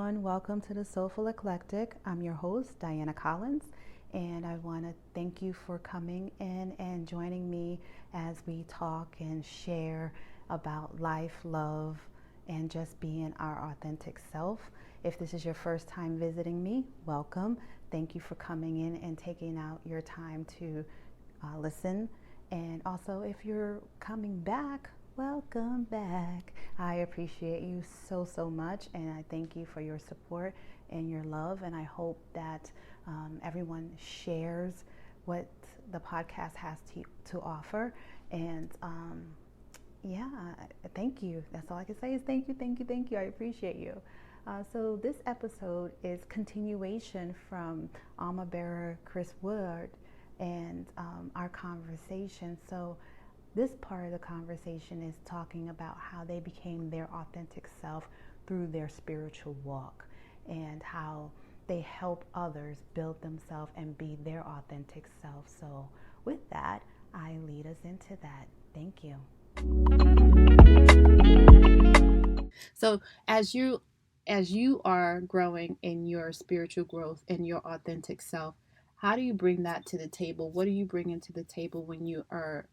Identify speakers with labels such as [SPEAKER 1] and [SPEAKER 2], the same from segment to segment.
[SPEAKER 1] everyone. Welcome to the Soulful Eclectic. I'm your host, Diana Collins, and I want to thank you for coming in and joining me as we talk and share about life, love, and just being our authentic self. If this is your first time visiting me, welcome. Thank you for coming in and taking out your time to listen. And also, if you're coming back, welcome back. I appreciate you so much, and I thank you for your support and your love. And I hope that everyone shares what the podcast has to offer. And yeah, thank you. That's all I can say is thank you. I appreciate you. So this episode is continuation from Alma Bearer Chris Woolard and our conversation. So this part of the conversation is talking about how they became their authentic self through their spiritual walk and how they help others build themselves and be their authentic self. So with that, I lead us into that. Thank you.
[SPEAKER 2] So as you are growing in your spiritual growth and your authentic self, how do you bring that to the table? What are you bringing to the table when you are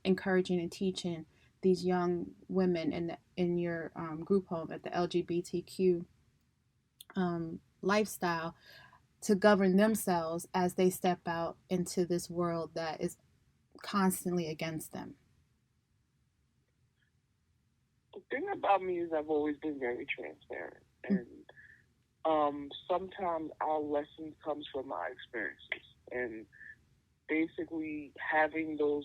[SPEAKER 2] encouraging and teaching these young women in your group home at the LGBTQ lifestyle to govern themselves as they step out into this world that is constantly against them?
[SPEAKER 3] The thing about me is I've always been very transparent, and sometimes our lessons comes from our experiences, and basically having the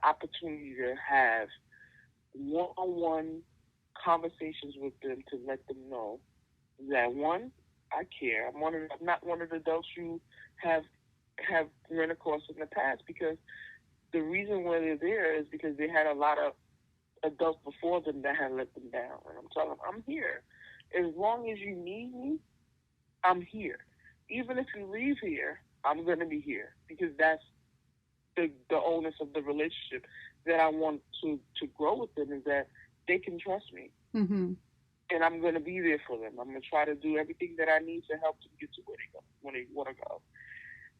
[SPEAKER 3] opportunity to have one-on-one conversations with them to let them know that one, I care. I'm not one of the adults you have run across in the past, because the reason why they're there is because they had a lot of adults before them that had let them down. And I'm telling them, I'm here. As long as you need me, I'm here. Even if you leave here, I'm going to be here, because that's the onus of the relationship that I want to grow with them, is that they can trust me.
[SPEAKER 2] Mm-hmm.
[SPEAKER 3] And I'm going to be there for them. I'm going to try to do everything that I need to help them get to where they go, when they want to go.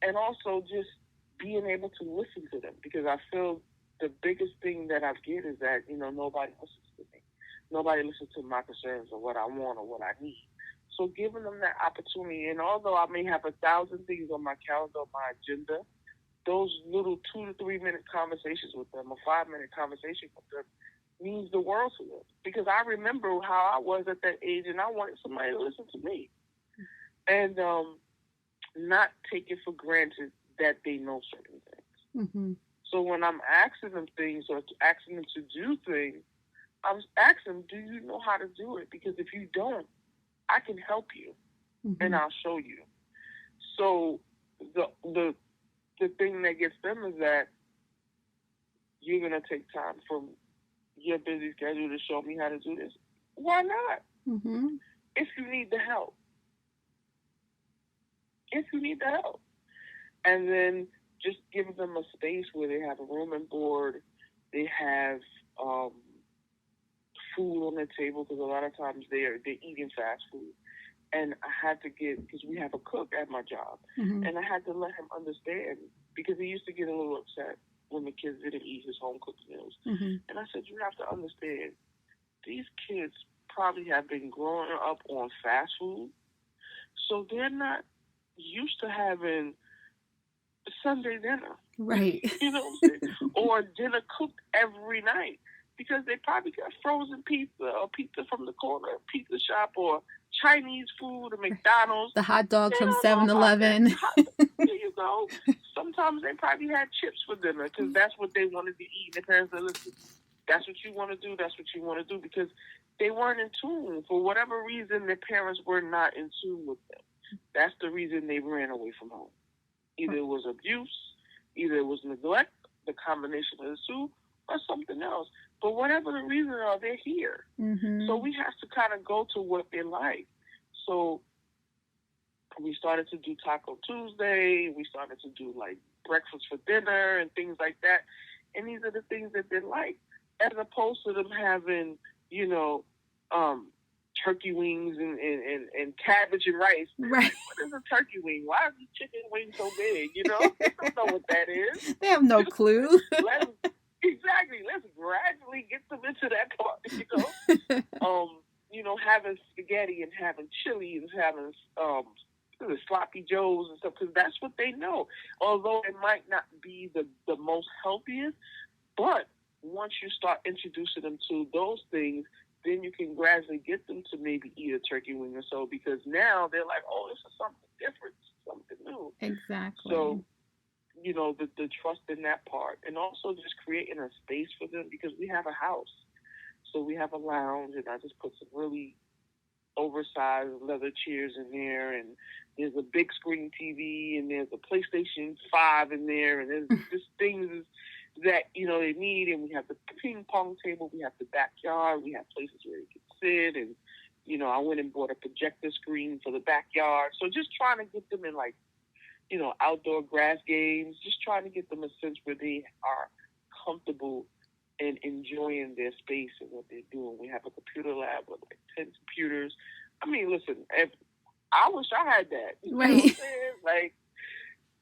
[SPEAKER 3] And also just being able to listen to them, because I feel the biggest thing that I get is that, nobody listens to me. Nobody listens to my concerns or what I want or what I need. So giving them that opportunity, and although I may have 1,000 things on my calendar, on my agenda, those little 2 to 3 minute conversations with them, a 5-minute conversation with them, means the world to them. Because I remember how I was at that age, and I wanted somebody to listen to me. And not take it for granted that they know certain things.
[SPEAKER 2] Mm-hmm.
[SPEAKER 3] So when I'm asking them things or asking them to do things, I'm asking them, do you know how to do it? Because if you don't, I can help you,
[SPEAKER 2] Mm-hmm.
[SPEAKER 3] and I'll show you. So the thing that gets them is that you're going to take time from your busy schedule to show me how to do this. Why not?
[SPEAKER 2] Mm-hmm.
[SPEAKER 3] If you need the help. And then just giving them a space where they have a room and board, they have food on the table, because a lot of times they're eating fast food. And I had to because we have a cook at my job,
[SPEAKER 2] Mm-hmm.
[SPEAKER 3] and I had to let him understand, because he used to get a little upset when the kids didn't eat his home cooked meals.
[SPEAKER 2] Mm-hmm.
[SPEAKER 3] And I said, you have to understand, these kids probably have been growing up on fast food, so they're not used to having Sunday dinner.
[SPEAKER 2] Right.
[SPEAKER 3] You know what I'm saying? Or dinner cooked every night, because they probably got frozen pizza or pizza from the corner pizza shop, or Chinese food or McDonald's.
[SPEAKER 2] The hot dog
[SPEAKER 3] They
[SPEAKER 2] from
[SPEAKER 3] don't know
[SPEAKER 2] 7-Eleven.
[SPEAKER 3] There you go. Sometimes they probably had chips for dinner, because that's what they wanted to eat. Their parents said, listen, that's what you want to do, that's what you want to do, because they weren't in tune. For whatever reason, their parents were not in tune with them. That's the reason they ran away from home. Either it was abuse, either it was neglect, the combination of the two, or something else. But whatever the reason are, they're here.
[SPEAKER 2] Mm-hmm.
[SPEAKER 3] So we have to kind of go to what they like. So we started to do Taco Tuesday. We started to do like breakfast for dinner and things like that. And these are the things that they like, as opposed to them having, turkey wings and cabbage and rice.
[SPEAKER 2] Right.
[SPEAKER 3] Like, what is a turkey wing? Why is the chicken wing so big? You know, they don't know what that is.
[SPEAKER 2] They have no clue.
[SPEAKER 3] Exactly. Let's gradually get them into that part. You know, you know, having spaghetti and having chili and having sloppy joes and stuff, because that's what they know. Although it might not be the most healthiest, but once you start introducing them to those things, then you can gradually get them to maybe eat a turkey wing or so, because now they're like, oh, this is something different, something new.
[SPEAKER 2] Exactly.
[SPEAKER 3] So, you know, the trust in that part, and also just creating a space for them, because we have a house. So we have a lounge, and I just put some really oversized leather chairs in there, and there's a big screen TV, and there's a PlayStation 5 in there, and there's just things that, you know, they need. And we have the ping pong table, we have the backyard, we have places where they can sit, and, you know, I went and bought a projector screen for the backyard. So just trying to get them in, like, you know, outdoor grass games, just trying to get them a sense where they are comfortable and enjoying their space and what they're doing. We have a computer lab with like 10 computers. I mean, listen, I wish I had that. You know what I'm saying? Like,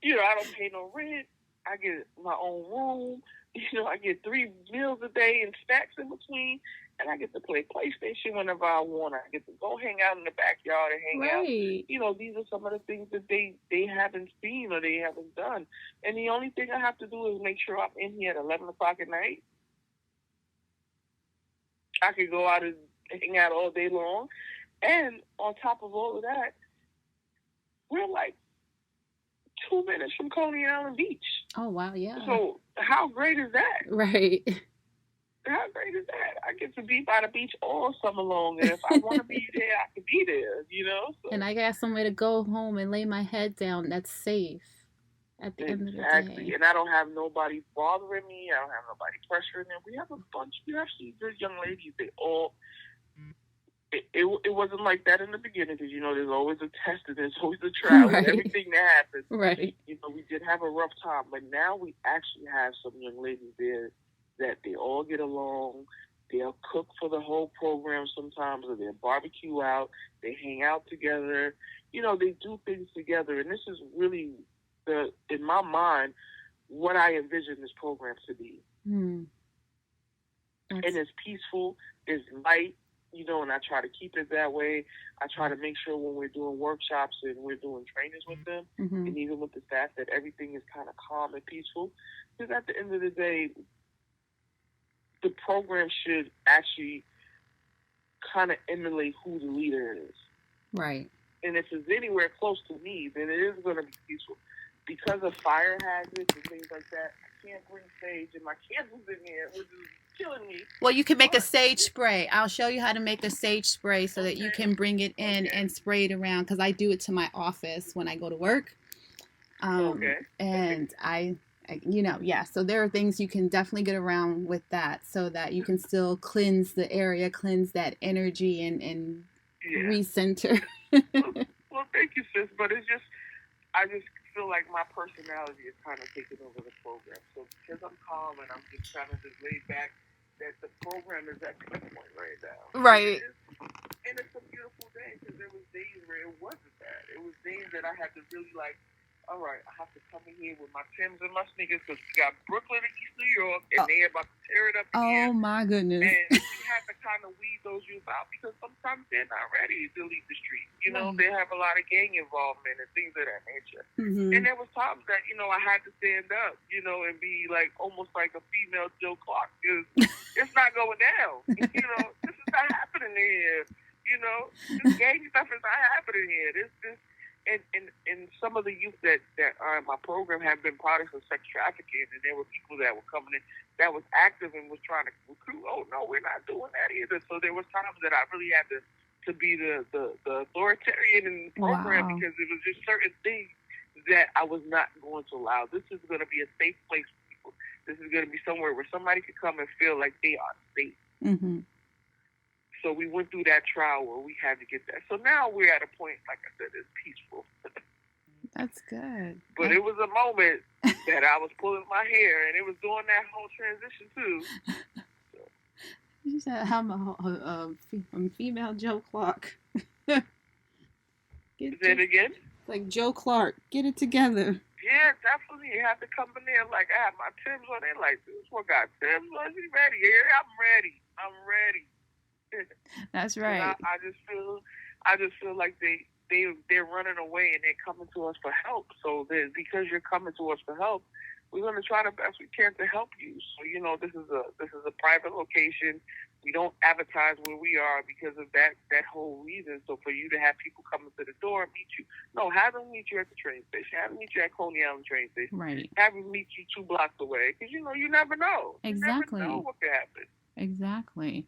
[SPEAKER 3] you know, I don't pay no rent. I get my own room. You know, I get 3 meals a day and snacks in between. And I get to play PlayStation whenever I want. I get to go hang out in the backyard and hang out. You know, these are some of the things that they haven't seen or they haven't done. And the only thing I have to do is make sure I'm in here at 11 o'clock at night. I could go out and hang out all day long. And on top of all of that, we're like 2 minutes from Coney Island Beach.
[SPEAKER 2] Oh, wow, yeah.
[SPEAKER 3] So how great is that?
[SPEAKER 2] Right.
[SPEAKER 3] How great is that? I get to be by the beach all summer long, and if I want to be there, I can be there, you know? So.
[SPEAKER 2] And I got somewhere to go home and lay my head down that's safe at the end of the day.
[SPEAKER 3] Exactly. And I don't have nobody bothering me. I don't have nobody pressuring me. We have some good young ladies. They all, it wasn't like that in the beginning, because, you know, there's always a test and there's always a trial with everything that happens.
[SPEAKER 2] Right.
[SPEAKER 3] You know, we did have a rough time, but now we actually have some young ladies there that they all get along. They'll cook for the whole program sometimes, or they'll barbecue out. They hang out together. You know, they do things together. And this is really, in my mind, what I envision this program to be. And it's peaceful, it's light, you know, and I try to keep it that way. I try to make sure when we're doing workshops and we're doing trainings with them, and even with the staff, that everything is kind of calm and peaceful. Because at the end of the day, the program should actually kind of emulate who the leader is. Right. And if it's anywhere close to me, then it is going to be peaceful. Because of fire hazards and things like that, I can't bring sage, and my candles in here, which is killing me.
[SPEAKER 2] Well, you can make a sage spray. I'll show you how to make a sage spray so that you can bring it in and spray it around, because I do it to my office when I go to work. And I you know, yeah, so there are things you can definitely get around with that, so that you can still cleanse the area, cleanse that energy, and recenter.
[SPEAKER 3] Well, thank you, sis, but I just feel like my personality is kind of taking over the program. So because I'm calm and I'm just kind of just laid back, that the program is at that point right now.
[SPEAKER 2] Right.
[SPEAKER 3] And it's a beautiful day, because there was days where it wasn't that. It was days that I had to really like, all right, I have to come in here with my Timbs and my sneakers, because we got Brooklyn and East New York, and they're about to tear it up again.
[SPEAKER 2] Oh, my goodness.
[SPEAKER 3] And we have to kind of weed those youth out, because sometimes they're not ready to leave the street. You know, they have a lot of gang involvement and things of that nature. And there was times that, you know, I had to stand up, you know, and be like almost like a female Joe Clark, because it's not going down. You know, this is not happening here. You know, this gang stuff is not happening here. This and some of the youth that are in my program have been products of sex trafficking, and there were people that were coming in that was active and was trying to recruit. Oh no, we're not doing that either. So there was times that I really had to be the authoritarian in the program, because it was just certain things that I was not going to allow. This is going to be a safe place for people. This is going to be somewhere where somebody could come and feel like they are safe. So we went through that trial where we had to get that. So now we're at a point, like I said, it's peaceful.
[SPEAKER 2] That's good.
[SPEAKER 3] But it was a moment that I was pulling my hair, and it was during that whole transition too. So.
[SPEAKER 2] She said, I'm a female Joe Clark.
[SPEAKER 3] Say it again?
[SPEAKER 2] Like Joe Clark. Get it together.
[SPEAKER 3] Yeah, definitely. You have to come in there like, I have my Timbs on. They like, this one got Timbs on. She ready? Yeah, I'm ready.
[SPEAKER 2] That's right.
[SPEAKER 3] I just feel like they're running away and they're coming to us for help. So because you're coming to us for help, we're going to try the best we can to help you. So this is a private location. We don't advertise where we are because of that whole reason. So for you to have people coming to the door and meet you, no, have them meet you at the train station. Have them meet you at Coney Island train station.
[SPEAKER 2] Right.
[SPEAKER 3] Have them meet you 2 blocks away because you never know.
[SPEAKER 2] Exactly.
[SPEAKER 3] You never know what could happen.
[SPEAKER 2] Exactly.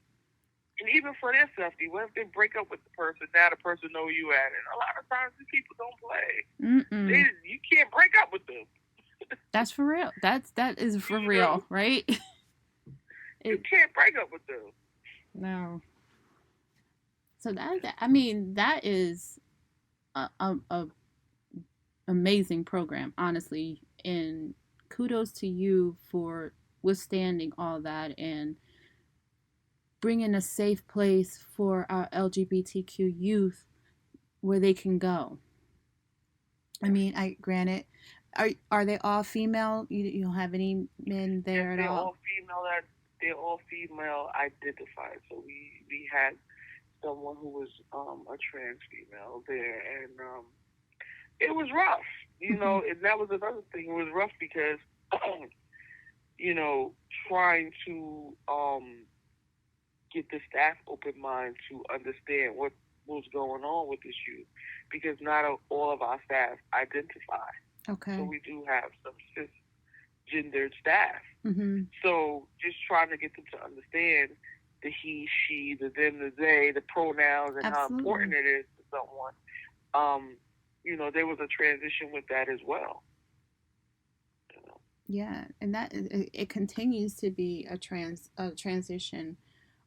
[SPEAKER 3] And even for their safety, what if they break up with the person? Now the person know you at it. A lot of times these people don't play. You can't break up with them.
[SPEAKER 2] That's for real. That is for real, right?
[SPEAKER 3] You can't break up with them.
[SPEAKER 2] No. So that is a amazing program, honestly, and kudos to you for withstanding all that and bringing a safe place for our LGBTQ youth where they can go. I mean, granted, are they all female? You don't have any men there at all?
[SPEAKER 3] They're all female identified. So we had someone who was a trans female there, and it was rough, and that was another thing. It was rough because trying to get the staff open mind to understand what was going on with this youth, because not all of our staff identify.
[SPEAKER 2] Okay.
[SPEAKER 3] So we do have some cisgendered staff.
[SPEAKER 2] Mm-hmm.
[SPEAKER 3] So just trying to get them to understand the he, she, the them, the they, the pronouns, and
[SPEAKER 2] Absolutely.
[SPEAKER 3] how important it is to someone. There was a transition with that as well.
[SPEAKER 2] Yeah, and that it continues to be a transition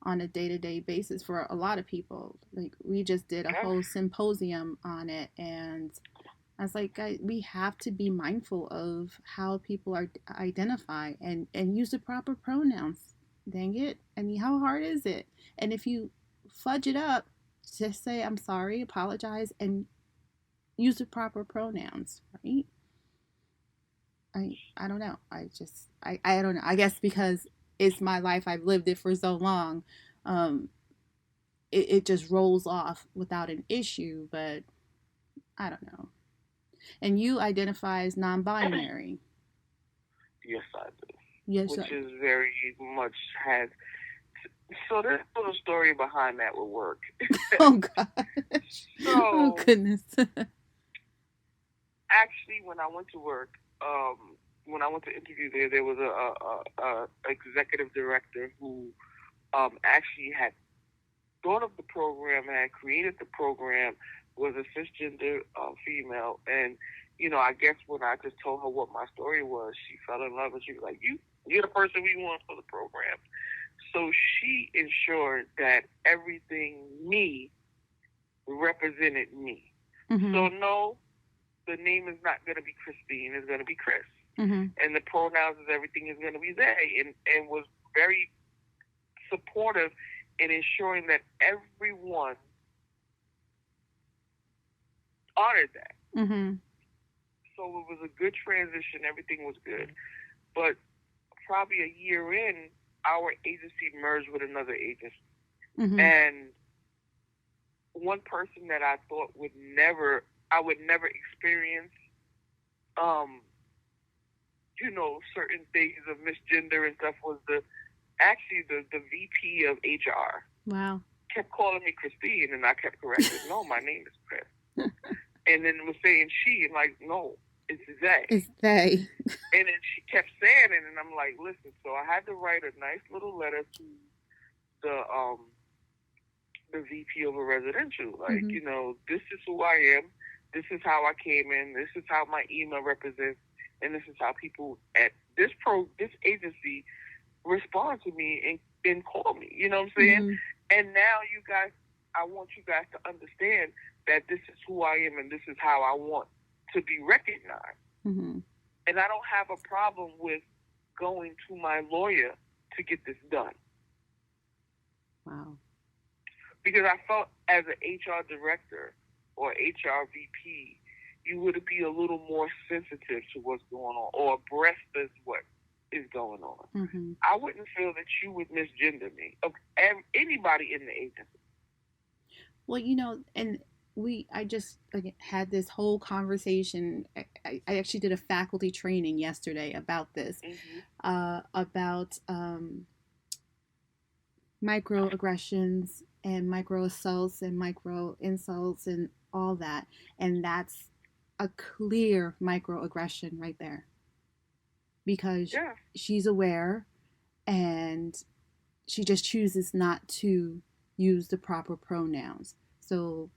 [SPEAKER 2] on a day-to-day basis for a lot of people. Like, we just did a whole symposium on it, and I was like, we have to be mindful of how people are identify and use the proper pronouns. Dang it. I mean, how hard is it? And if you fudge it up, just say, I'm sorry, apologize, and use the proper pronouns, right? I don't know. I don't know. I guess because it's my life, I've lived it for so long, it just rolls off without an issue, but I don't know. And you identify as non-binary.
[SPEAKER 3] Yes, I do.
[SPEAKER 2] Yes,
[SPEAKER 3] which is very much had. So there's a little story behind that with work.
[SPEAKER 2] Oh, gosh.
[SPEAKER 3] Oh,
[SPEAKER 2] goodness.
[SPEAKER 3] Actually, when I went to work, when I went to interview there was a executive director who actually had thought of the program and had created the program, was a cisgender female. And, I guess when I just told her what my story was, she fell in love and she was like, you're the person we want for the program. So she ensured that everything me represented me.
[SPEAKER 2] Mm-hmm.
[SPEAKER 3] So no, the name is not going to be Christine, it's going to be Chris.
[SPEAKER 2] Mm-hmm.
[SPEAKER 3] And the pronouns and everything is going to be they, and was very supportive in ensuring that everyone honored that.
[SPEAKER 2] Mm-hmm.
[SPEAKER 3] So it was a good transition, everything was good. But probably a year in, our agency merged with another agency.
[SPEAKER 2] Mm-hmm.
[SPEAKER 3] And one person that I thought I would never experience, certain things of misgender and stuff was the VP of HR.
[SPEAKER 2] Wow.
[SPEAKER 3] Kept calling me Christine, and I kept correcting, no, my name is Chris. And then was saying she, and like, no, it's they.
[SPEAKER 2] It's they.
[SPEAKER 3] And then she kept saying it, and I'm like, listen, so I had to write a nice little letter to the VP of a residential. Like,
[SPEAKER 2] Mm-hmm.
[SPEAKER 3] This is who I am. This is how I came in. This is how my email represents. And this is how people at this agency respond to me and call me. You know what I'm saying?
[SPEAKER 2] Mm-hmm.
[SPEAKER 3] And now I want you guys to understand that this is who I am and this is how I want to be recognized.
[SPEAKER 2] Mm-hmm.
[SPEAKER 3] And I don't have a problem with going to my lawyer to get this done.
[SPEAKER 2] Wow.
[SPEAKER 3] Because I felt as an HR director or HR VP, you would be a little more sensitive to what's going on or abreast of what is going on.
[SPEAKER 2] Mm-hmm.
[SPEAKER 3] I wouldn't feel that you would misgender me of anybody in the agency.
[SPEAKER 2] Well, and I just had this whole conversation. I actually did a faculty training yesterday about this, about microaggressions and micro assaults and micro insults and all that. And that's a clear microaggression right there, because she's aware and she just chooses not to use the proper pronouns. So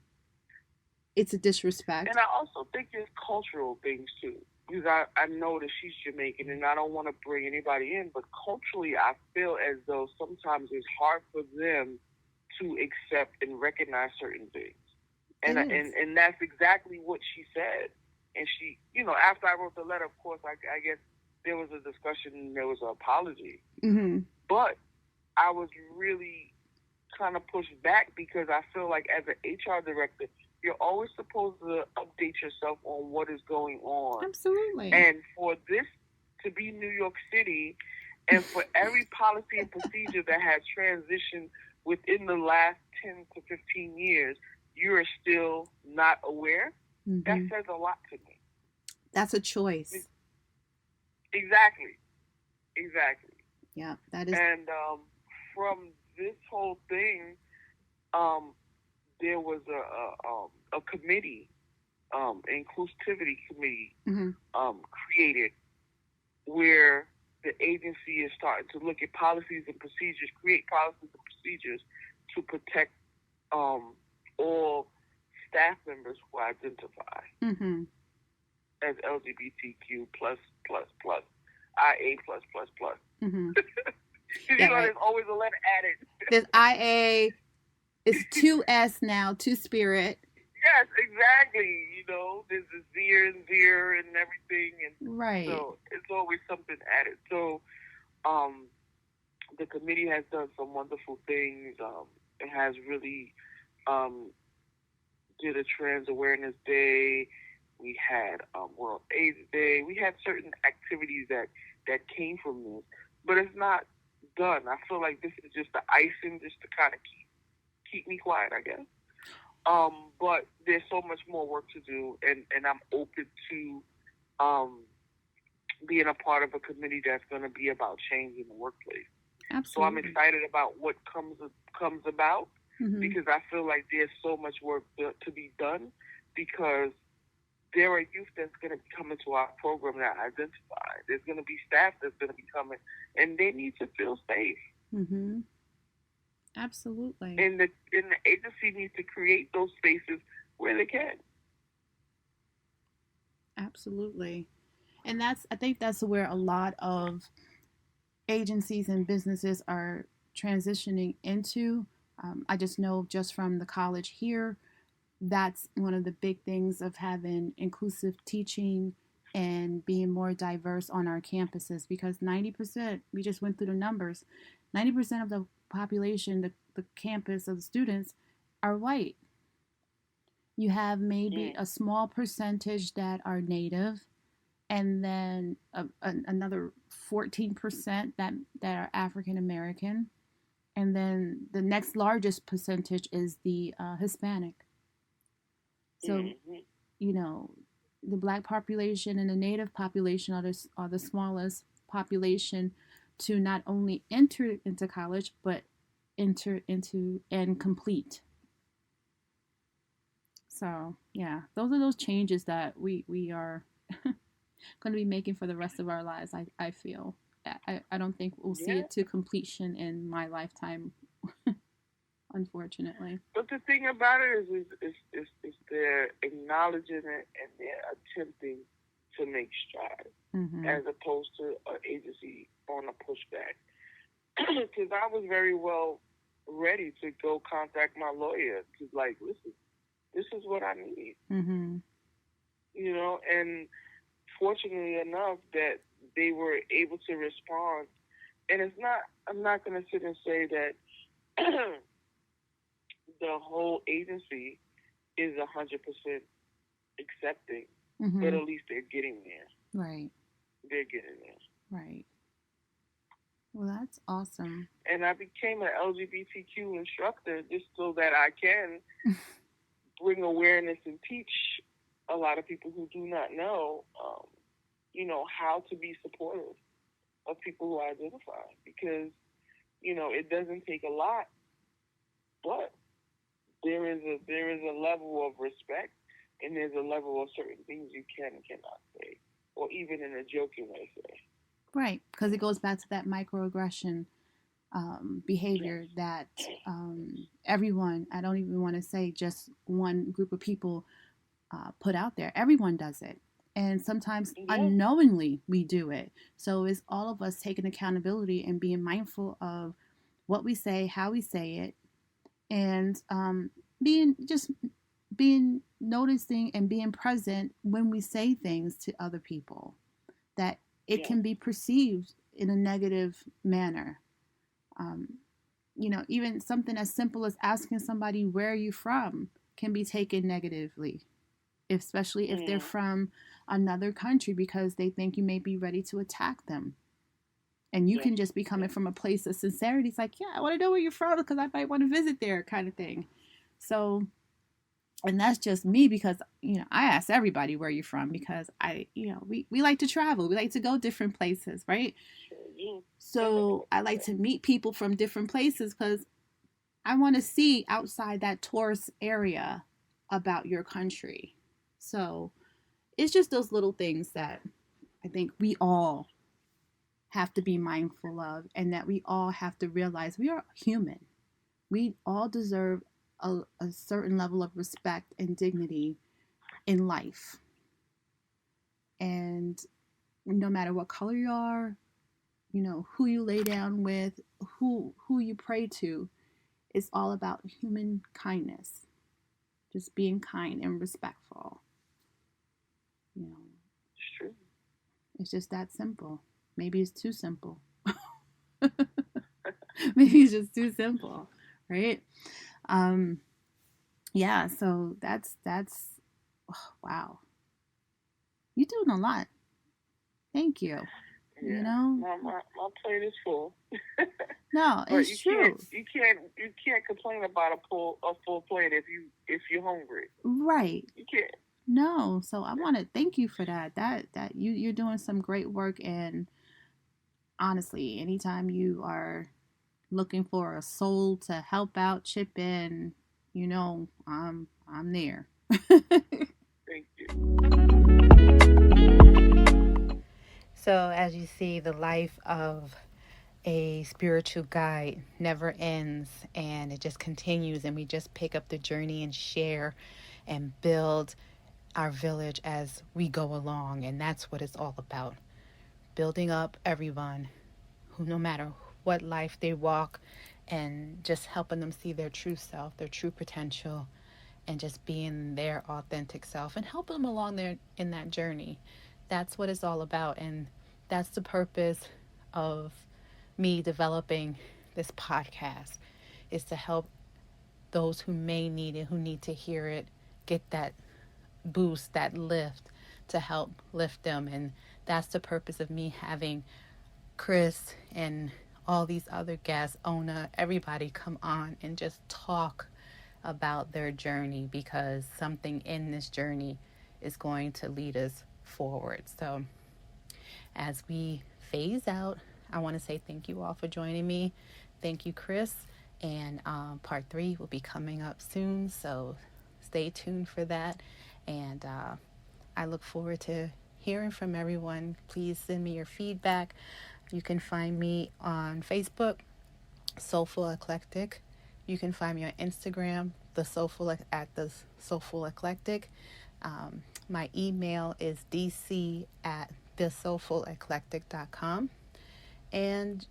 [SPEAKER 2] it's a disrespect.
[SPEAKER 3] And I also think there's cultural things too. Because I know that she's Jamaican and I don't want to bring anybody in, but culturally I feel as though sometimes it's hard for them to accept and recognize certain things. And that's exactly what she said. And she, after I wrote the letter, of course, I guess there was a discussion and there was an apology.
[SPEAKER 2] Mm-hmm.
[SPEAKER 3] But I was really kind of pushed back because I feel like as an HR director, you're always supposed to update yourself on what is going on.
[SPEAKER 2] Absolutely.
[SPEAKER 3] And for this to be New York City, and for every policy and procedure that has transitioned within the last 10 to 15 years, you are still not aware, that says a lot to me.
[SPEAKER 2] That's a choice.
[SPEAKER 3] Exactly.
[SPEAKER 2] Yeah, that is.
[SPEAKER 3] And from this whole thing, there was a committee, inclusivity committee, created where the agency is starting to look at policies and procedures, create policies and procedures to protect all staff members who identify as LGBTQ plus, IA plus. There's always a letter added.
[SPEAKER 2] There's IA. It's 2S now, 2-Spirit.
[SPEAKER 3] Yes, exactly. There's the Zir and everything, and
[SPEAKER 2] right.
[SPEAKER 3] So it's always something added. So, the committee has done some wonderful things. It has really did a Trans Awareness Day. We had World AIDS Day. We had certain activities that came from this, but it's not done. I feel like this is just the icing, just to kind of keep me quiet, I guess. But there's so much more work to do, and I'm open to being a part of a committee that's going to be about change in the workplace.
[SPEAKER 2] Absolutely.
[SPEAKER 3] So I'm excited about what comes about, because I feel like there's so much work to be done, because there are youth that's going to come into our program that identify. There's going to be staff that's going to be coming, and they need to feel safe.
[SPEAKER 2] Mm-hmm. Absolutely.
[SPEAKER 3] And the agency needs to create those spaces where they can.
[SPEAKER 2] Absolutely. And I think that's where a lot of agencies and businesses are transitioning into. I just know just from the college here, that's one of the big things of having inclusive teaching and being more diverse on our campuses, because 90%, we just went through the numbers, 90% of the population, the campus of the students are white. You have maybe a small percentage that are Native, and then another 14% that are African American, and then the next largest percentage is the Hispanic. So, the Black population and the Native population are the smallest population to not only enter into college, but enter into and complete. So, yeah, those are those changes that we are going to be making for the rest of our lives, I feel. I don't think we'll see it to completion in my lifetime, unfortunately.
[SPEAKER 3] But the thing about it is they're acknowledging it and they're attempting to make strides, as opposed to an agency on a pushback. Because I was very well ready to go contact my lawyer to listen, this is what I need. And fortunately enough that they were able to respond. And I'm not going to sit and say that the whole agency is 100% accepting,
[SPEAKER 2] Mm-hmm.
[SPEAKER 3] but at least they're getting there.
[SPEAKER 2] Right.
[SPEAKER 3] They're getting there.
[SPEAKER 2] Right. Well, that's awesome.
[SPEAKER 3] And I became an LGBTQ instructor just so that I can bring awareness and teach a lot of people who do not know, how to be supportive of people who identify. Because, it doesn't take a lot, but there is a level of respect, and there's a level of certain things you can and cannot say, or even in a joking way say.
[SPEAKER 2] Right, because it goes back to that microaggression behavior that everyone, I don't even want to say just one group of people put out there. Everyone does it. And sometimes unknowingly we do it. So it's all of us taking accountability and being mindful of what we say, how we say it, and being noticing and being present when we say things to other people that it can be perceived in a negative manner. Even something as simple as asking somebody where are you from can be taken negatively, especially if they're from another country, because they think you may be ready to attack them. And you can just be coming from a place of sincerity. It's like, yeah, I want to know where you're from because I might want to visit there, kind of thing. So, and that's just me, because, I ask everybody where you're from because we like to travel. We like to go different places, right? So I like to meet people from different places because I want to see outside that tourist area about your country. So it's just those little things that I think we all have to be mindful of, and that we all have to realize we are human. We all deserve a certain level of respect and dignity in life. And no matter what color you are, who you lay down with, who you pray to, it's all about human kindness. Just being kind and respectful.
[SPEAKER 3] It's true.
[SPEAKER 2] It's just that simple. Maybe it's too simple. Maybe it's just too simple, right? Yeah, so that's wow. You're doing a lot. Thank you.
[SPEAKER 3] Yeah. My plate is full.
[SPEAKER 2] No,
[SPEAKER 3] but
[SPEAKER 2] it's true.
[SPEAKER 3] You can't complain about a full plate if you're hungry.
[SPEAKER 2] Right.
[SPEAKER 3] You can't.
[SPEAKER 2] No, so I want to thank you for that. That you're doing some great work, and honestly, anytime you are looking for a soul to help out, chip in, I'm there.
[SPEAKER 3] Thank you.
[SPEAKER 1] So as you see, the life of a spiritual guide never ends, and it just continues, and we just pick up the journey and share and build our village as we go along. And that's what it's all about, building up everyone who, no matter what life they walk, and just helping them see their true self, their true potential, and just being their authentic self, and helping them along there in that journey. That's what it's all about. And that's the purpose of me developing this podcast, is to help those who may need it, who need to hear it, get that boost, that lift, to help lift them. And that's the purpose of me having Chris and all these other guests, Ona, everybody come on and just talk about their journey, because something in this journey is going to lead us forward. So as we phase out, I want to say thank you all for joining me. Thank you, Chris. And part 3 will be coming up soon, so stay tuned for that. And I look forward to hearing from everyone. Please send me your feedback. You can find me on Facebook, Soulful Eclectic. You can find me on Instagram, the Soulful Eclectic. My email is dc@thesoulfuleclectic.com. And,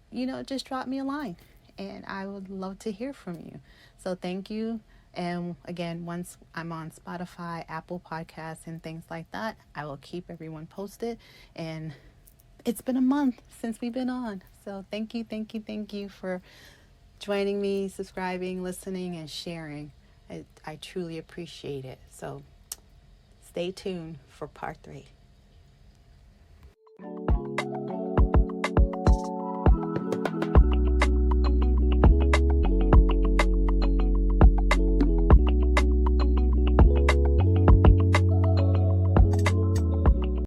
[SPEAKER 1] just drop me a line, and I would love to hear from you. So thank you. And again, once I'm on Spotify, Apple Podcasts, and things like that, I will keep everyone posted. And it's been a month since we've been on. So thank you for joining me, subscribing, listening, and sharing. I truly appreciate it. So stay tuned for part 3.